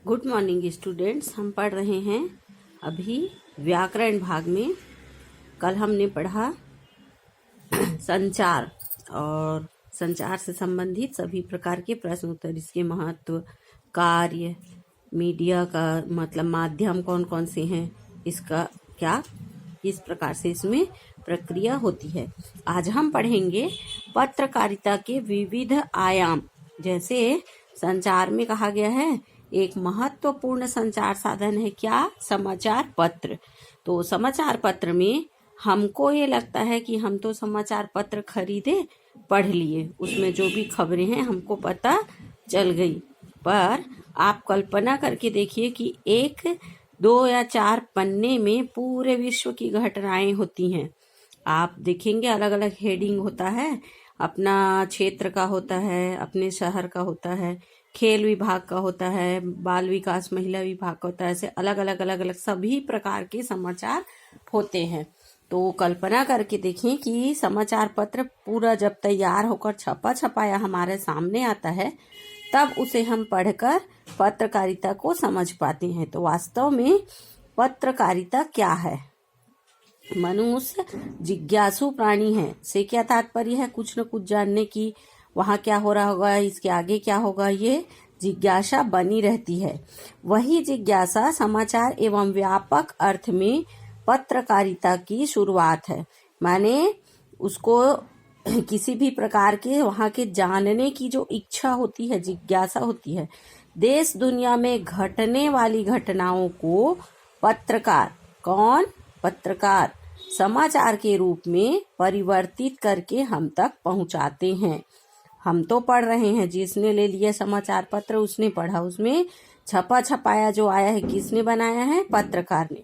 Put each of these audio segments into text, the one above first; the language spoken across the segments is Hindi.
Good morning students. हम पढ़ रहे हैं अभी व्याकरण भाग में। कल हमने पढ़ा संचार और संचार से संबंधित सभी प्रकार के प्रश्न उत्तर, इसके महत्व, कार्य, मीडिया का मतलब माध्यम कौन कौन से हैं, इसका क्या किस प्रकार से इसमें प्रक्रिया होती है। आज हम पढ़ेंगे पत्रकारिता के विविध आयाम। जैसे संचार में कहा गया है एक महत्वपूर्ण संचार साधन है क्या, समाचार पत्र। तो समाचार पत्र में हमको ये लगता है कि हम तो समाचार पत्र खरीदे, पढ़ लिए, उसमें जो भी खबरें हैं हमको पता चल गई। पर आप कल्पना करके देखिए कि 1, 2 या 4 पन्ने में पूरे विश्व की घटनाएं होती हैं। आप देखेंगे अलग अलग हेडिंग होता है, अपना क्षेत्र का होता है, अपने शहर का होता है, खेल विभाग का होता है, बाल विकास महिला विभाग का होता है। ऐसे अलग अलग सभी प्रकार के समाचार होते हैं। तो कल्पना करके देखें कि समाचार पत्र पूरा जब तैयार होकर छपा छपाया हमारे सामने आता है, तब उसे हम पढ़कर पत्रकारिता को समझ पाते हैं। तो वास्तव में पत्रकारिता क्या है? मनुष्य जिज्ञासु प्राणी है। से क्या तात्पर्य है? कुछ न कुछ जानने की, वहाँ क्या हो रहा होगा, इसके आगे क्या होगा, ये जिज्ञासा बनी रहती है। वही जिज्ञासा समाचार एवं व्यापक अर्थ में पत्रकारिता की शुरुआत है। माने उसको किसी भी प्रकार के वहाँ के जानने की जो इच्छा होती है, जिज्ञासा होती है। देश दुनिया में घटने वाली घटनाओं को पत्रकार, कौन? पत्रकार समाचार के रूप में परिवर्तित करके हम तक पहुंचाते हैं। हम तो पढ़ रहे हैं, जिसने ले लिया समाचार पत्र उसने पढ़ा, उसमें छपा छपाया जो आया है किसने बनाया है? पत्रकार ने।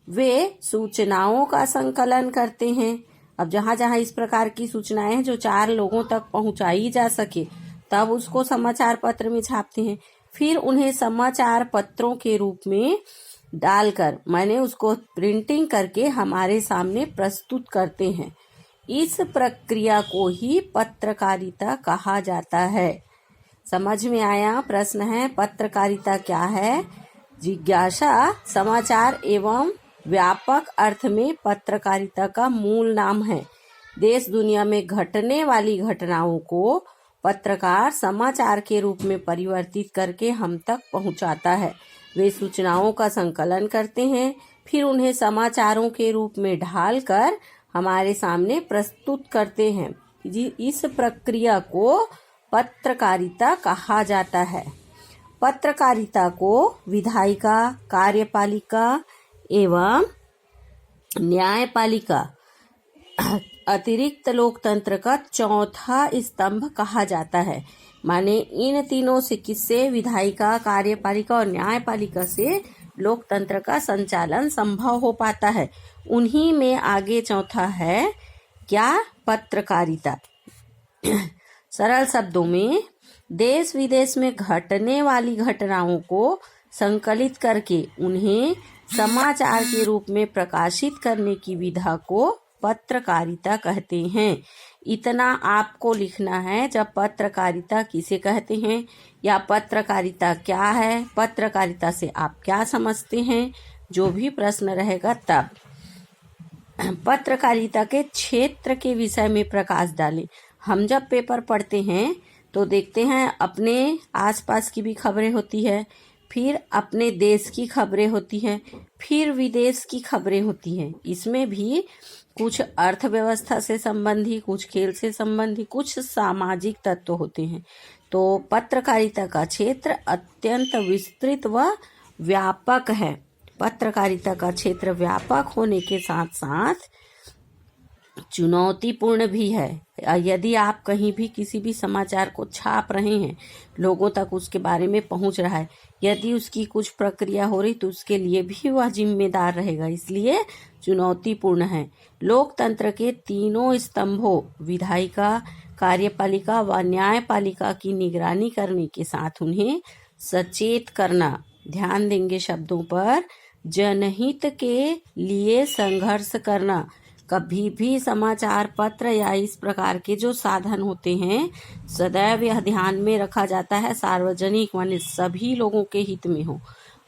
वे सूचनाओं का संकलन करते हैं। अब जहां जहां इस प्रकार की सूचनाएं हैं जो 4 लोगों तक पहुंचाई जा सके, तब उसको समाचार पत्र में छापते हैं। फिर उन्हें समाचार पत्रों के रूप में डालकर, माने उसको प्रिंटिंग करके हमारे सामने प्रस्तुत करते हैं। इस प्रक्रिया को ही पत्रकारिता कहा जाता है। समझ में आया? प्रश्न है पत्रकारिता क्या है? जिज्ञासा समाचार एवं व्यापक अर्थ में पत्रकारिता का मूल नाम है। देश दुनिया में घटने वाली घटनाओं को पत्रकार समाचार के रूप में परिवर्तित करके हम तक पहुंचाता है। वे सूचनाओं का संकलन करते हैं, फिर उन्हें समाचारों के रूप में ढालकर हमारे सामने प्रस्तुत करते हैं। इस प्रक्रिया को पत्रकारिता कहा जाता है। पत्रकारिता को विधायिका, कार्यपालिका एवं न्यायपालिका अतिरिक्त लोकतंत्र का चौथा स्तंभ कहा जाता है। माने इन तीनों से विधायिका, कार्यपालिका और न्यायपालिका से लोकतंत्र का संचालन संभव हो पाता है। उन्हीं में आगे चौथा है क्या? पत्रकारिता। सरल शब्दों में देश विदेश में घटने वाली घटनाओं को संकलित करके उन्हें समाचार के रूप में प्रकाशित करने की विधा को पत्रकारिता कहते हैं। इतना आपको लिखना है। जब पत्रकारिता किसे कहते हैं या पत्रकारिता क्या है, पत्रकारिता से आप क्या समझते हैं, जो भी प्रश्न रहेगा तब पत्रकारिता के क्षेत्र के विषय में प्रकाश डालें। हम जब पेपर पढ़ते हैं तो देखते हैं अपने आसपास की भी खबरें होती है, फिर अपने देश की खबरें होती हैं, फिर विदेश की खबरें होती हैं। इसमें भी कुछ अर्थव्यवस्था से संबंधी, कुछ खेल से संबंधी, कुछ सामाजिक तत्व होते हैं। तो पत्रकारिता का क्षेत्र अत्यंत विस्तृत व व्यापक है। पत्रकारिता का क्षेत्र व्यापक होने के साथ साथ चुनौतीपूर्ण भी है। यदि आप कहीं भी किसी भी समाचार को छाप रहे हैं, लोगों तक उसके बारे में पहुंच रहा है, यदि उसकी कुछ प्रक्रिया हो रही तो उसके लिए भी वह जिम्मेदार रहेगा, इसलिए चुनौतीपूर्ण है। लोकतंत्र के तीनों स्तंभों विधायिका, कार्यपालिका व न्यायपालिका की निगरानी करने के साथ उन्हें सचेत करना, ध्यान देंगे शब्दों पर, जनहित के लिए संघर्ष करना, कभी भी समाचार पत्र या इस प्रकार के जो साधन होते हैं सदैव यह ध्यान में रखा जाता है सार्वजनिक माने सभी लोगों के हित में हो,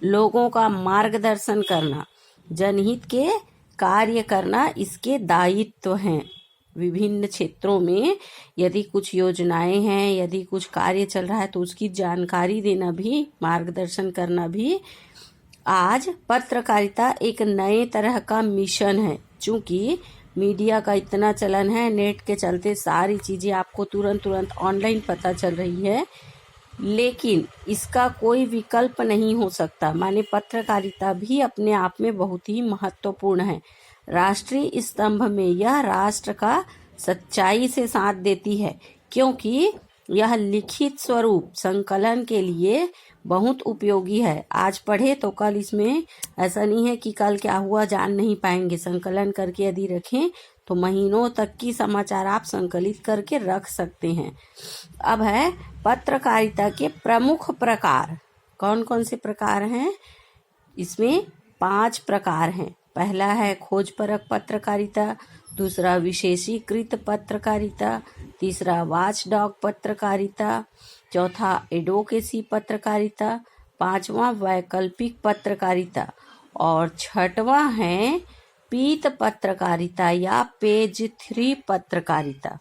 लोगों का मार्गदर्शन करना, जनहित के कार्य करना इसके दायित्व हैं। विभिन्न क्षेत्रों में यदि कुछ योजनाएं हैं, यदि कुछ कार्य चल रहा है तो उसकी जानकारी देना भी, मार्गदर्शन करना भी आज पत्रकारिता एक नए तरह का मिशन है। चूंकि मीडिया का इतना चलन है, नेट के चलते सारी चीजें आपको तुरंत ऑनलाइन पता चल रही है, लेकिन इसका कोई विकल्प नहीं हो सकता। माने पत्रकारिता भी अपने आप में बहुत ही महत्वपूर्ण है। राष्ट्रीय स्तंभ में यह राष्ट्र का सच्चाई से साथ देती है, क्योंकि यह लिखित स्वरूप संकलन के लिए बहुत उपयोगी है। आज पढ़े तो कल इसमें ऐसा नहीं है कि कल क्या हुआ जान नहीं पाएंगे। संकलन करके यदि रखें तो महीनों तक की समाचार आप संकलित करके रख सकते हैं। अब है पत्रकारिता के प्रमुख प्रकार। कौन कौन से प्रकार हैं? इसमें 5 प्रकार हैं। पहला है खोजपरक पत्रकारिता, दूसरा विशेषीकृत पत्रकारिता, तीसरा वॉचडॉग पत्रकारिता, चौथा एडवोकेसी पत्रकारिता, पांचवा वैकल्पिक पत्रकारिता और छठवां है पीत पत्रकारिता या पेज 3 पत्रकारिता।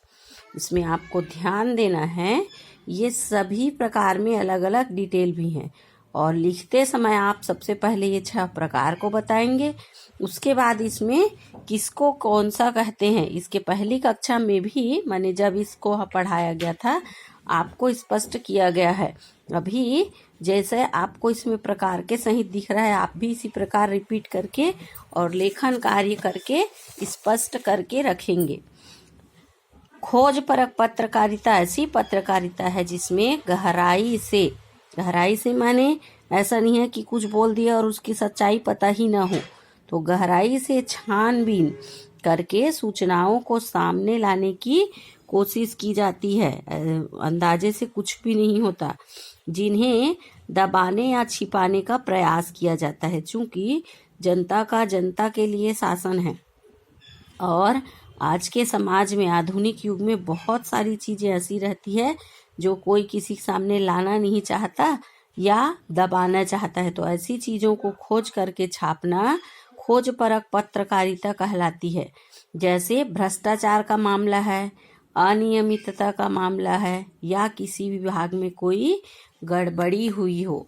इसमें आपको ध्यान देना है, ये सभी प्रकार में अलग अलग डिटेल भी हैं और लिखते समय आप सबसे पहले ये 6 प्रकार को बताएंगे, उसके बाद इसमें किसको कौन सा कहते हैं इसके पहली कक्षा में भी माने जब इसको पढ़ाया गया था आपको स्पष्ट किया गया है। अभी जैसे आपको इसमें प्रकार के सहित दिख रहा है, आप भी इसी प्रकार रिपीट करके और लेखन कार्य करके स्पष्ट करके रखेंगे। खोजपरक पत्रकारिता ऐसी पत्रकारिता है जिसमें गहराई से माने ऐसा नहीं है कि कुछ बोल दिया और उसकी सच्चाई पता ही ना हो, तो गहराई से छानबीन करके सूचनाओं को सामने लाने की कोशिश की जाती है। अंदाजे से कुछ भी नहीं होता, जिन्हें दबाने या छिपाने का प्रयास किया जाता है। चूंकि जनता का जनता के लिए शासन है और आज के समाज में आधुनिक युग में बहुत सारी चीजें ऐसी रहती है जो कोई किसी के सामने लाना नहीं चाहता या दबाना चाहता है, तो ऐसी चीजों को खोज करके छापना खोजपरक पत्रकारिता कहलाती है। जैसे भ्रष्टाचार का मामला है, अनियमितता का मामला है या किसी विभाग में कोई गड़बड़ी हुई हो।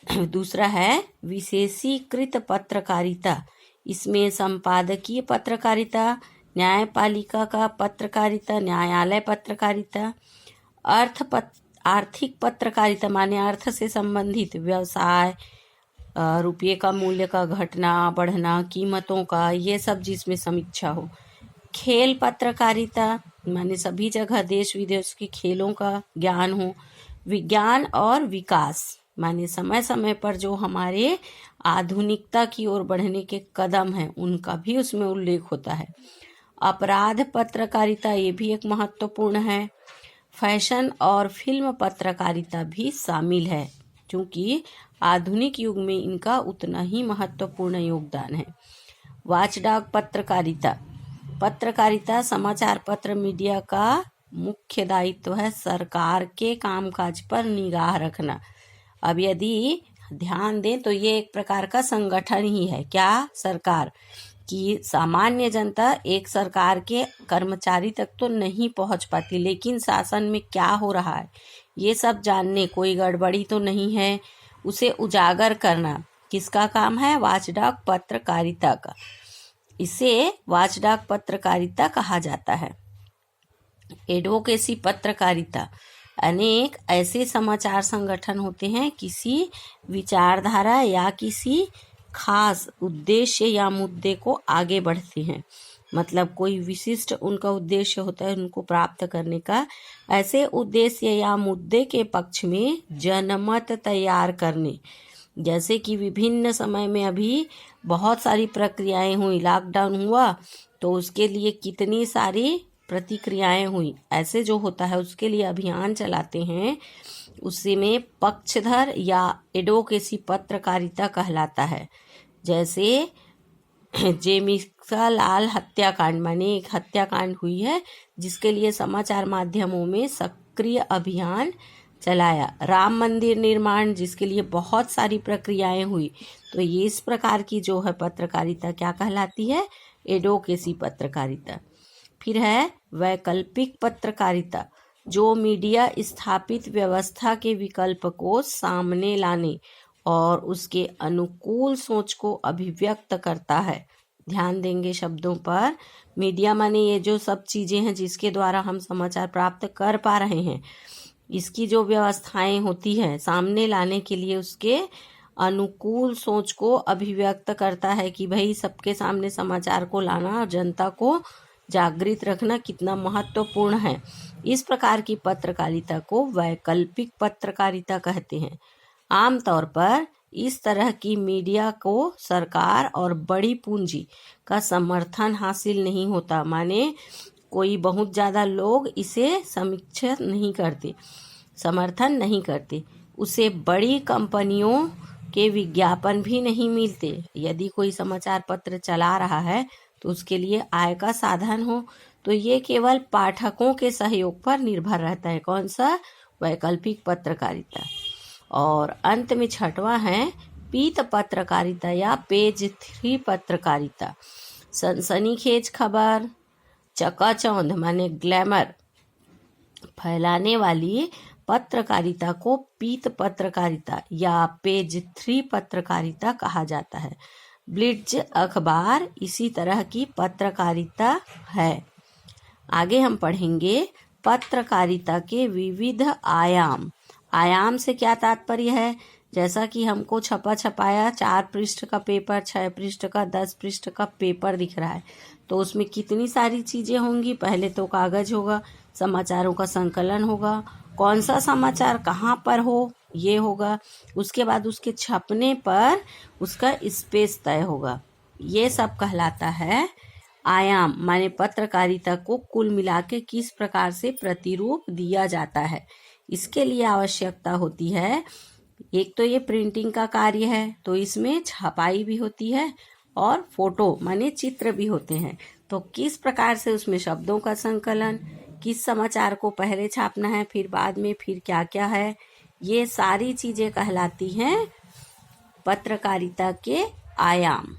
दूसरा है विशेषीकृत पत्रकारिता। इसमें संपादकीय पत्रकारिता, न्यायपालिका का पत्रकारिता, न्यायालय पत्रकारिता, आर्थिक पत्रकारिता माने अर्थ से संबंधित व्यवसाय, रुपये का मूल्य का घटना बढ़ना, कीमतों का, ये सब जिसमें समीक्षा हो। खेल पत्रकारिता माने सभी जगह देश विदेश के खेलों का ज्ञान हो। विज्ञान और विकास माने समय समय पर जो हमारे आधुनिकता की ओर बढ़ने के कदम हैं उनका भी उसमें उल्लेख होता है। अपराध पत्रकारिता ये भी एक महत्वपूर्ण है। फैशन और फिल्म पत्रकारिता भी शामिल है, क्योंकि आधुनिक युग में इनका उतना ही महत्वपूर्ण योगदान है। वॉचडॉग पत्रकारिता समाचार पत्र मीडिया का मुख्य दायित्व है सरकार के कामकाज पर निगाह रखना। अब यदि ध्यान दें तो ये एक प्रकार का संगठन ही है। क्या? सरकार की सामान्य जनता एक सरकार के कर्मचारी तक तो नहीं पहुंच पाती, लेकिन शासन में क्या हो रहा है ये सब जानने, कोई गड़बड़ी तो नहीं है, उसे उजागर करना किसका काम है? वॉचडॉग पत्रकारिता का। इसे वॉचडॉग पत्रकारिता कहा जाता है। एडवोकेसी पत्रकारिता अनेक ऐसे समाचार संगठन होते हैं किसी विचारधारा या किसी खास उद्देश्य या मुद्दे को आगे बढ़ते हैं, मतलब कोई विशिष्ट उनका उद्देश्य होता है उनको प्राप्त करने का। ऐसे उद्देश्य या मुद्दे के पक्ष में जनमत तैयार करने, जैसे कि विभिन्न समय में अभी बहुत सारी प्रक्रियाएं हुई, लॉकडाउन हुआ तो उसके लिए कितनी सारी प्रतिक्रियाएं हुई, ऐसे जो होता है उसके लिए अभियान चलाते हैं, उसी में पक्षधर या एडवोकेसी पत्रकारिता कहलाता है। जैसे जेमिका लाल हत्याकांड, माने एक हत्याकांड हुई है जिसके लिए समाचार माध्यमों में सक्रिय अभियान चलाया। राम मंदिर निर्माण, जिसके लिए बहुत सारी प्रक्रियाएं हुई। तो ये इस प्रकार की जो है पत्रकारिता क्या कहलाती है? एडवोकेसी पत्रकारिता। फिर है वैकल्पिक पत्रकारिता, जो मीडिया स्थापित व्यवस्था के विकल्प को सामने लाने और उसके अनुकूल सोच को अभिव्यक्त करता है। ध्यान देंगे शब्दों पर। मीडिया माने ये जो सब चीजें हैं जिसके द्वारा हम समाचार प्राप्त कर पा रहे हैं, इसकी जो व्यवस्थाएं होती है सामने लाने के लिए उसके अनुकूल सोच को अभिव्यक्त करता है कि भाई सबके सामने समाचार को लाना और जनता को जागृत रखना कितना महत्वपूर्ण है। इस प्रकार की पत्रकारिता को वैकल्पिक पत्रकारिता कहते हैं। आमतौर पर इस तरह की मीडिया को सरकार और बड़ी पूंजी का समर्थन हासिल नहीं होता, माने कोई बहुत ज़्यादा लोग इसे समीक्षा नहीं करते, समर्थन नहीं करते। उसे बड़ी कंपनियों के विज्ञापन भी नहीं मिलते। यदि कोई समाचार पत्र चला रहा है तो उसके लिए आय का साधन हो, तो ये केवल पाठकों के सहयोग पर निर्भर रहता है। कौन सा? वैकल्पिक पत्रकारिता। और अंत में छठवां है पीत पत्रकारिता या पेज 3 पत्रकारिता। सनसनीखेज खबर, चकाचौंध माने ग्लैमर फैलाने वाली पत्रकारिता को पीत पत्रकारिता या पेज 3 पत्रकारिता कहा जाता है। ब्लिट्ज अखबार इसी तरह की पत्रकारिता है। आगे हम पढ़ेंगे पत्रकारिता के विविध आयाम। आयाम से क्या तात्पर्य है? जैसा कि हमको छपा छपाया 4 पृष्ठ का पेपर, 6 पृष्ठ का, 10 पृष्ठ का पेपर दिख रहा है, तो उसमें कितनी सारी चीजें होंगी। पहले तो कागज होगा, समाचारों का संकलन होगा, कौन सा समाचार कहाँ पर हो ये होगा, उसके बाद उसके छपने पर उसका स्पेस तय होगा। ये सब कहलाता है आयाम, माने पत्रकारिता को कुल मिला के किस प्रकार से प्रतिरूप दिया जाता है। इसके लिए आवश्यकता होती है, एक तो ये प्रिंटिंग का कार्य है, तो इसमें छपाई भी होती है और फोटो माने चित्र भी होते हैं। तो किस प्रकार से उसमें शब्दों का संकलन, किस समाचार को पहले छापना है, फिर बाद में, फिर क्या क्या है, ये सारी चीजें कहलाती हैं पत्रकारिता के आयाम।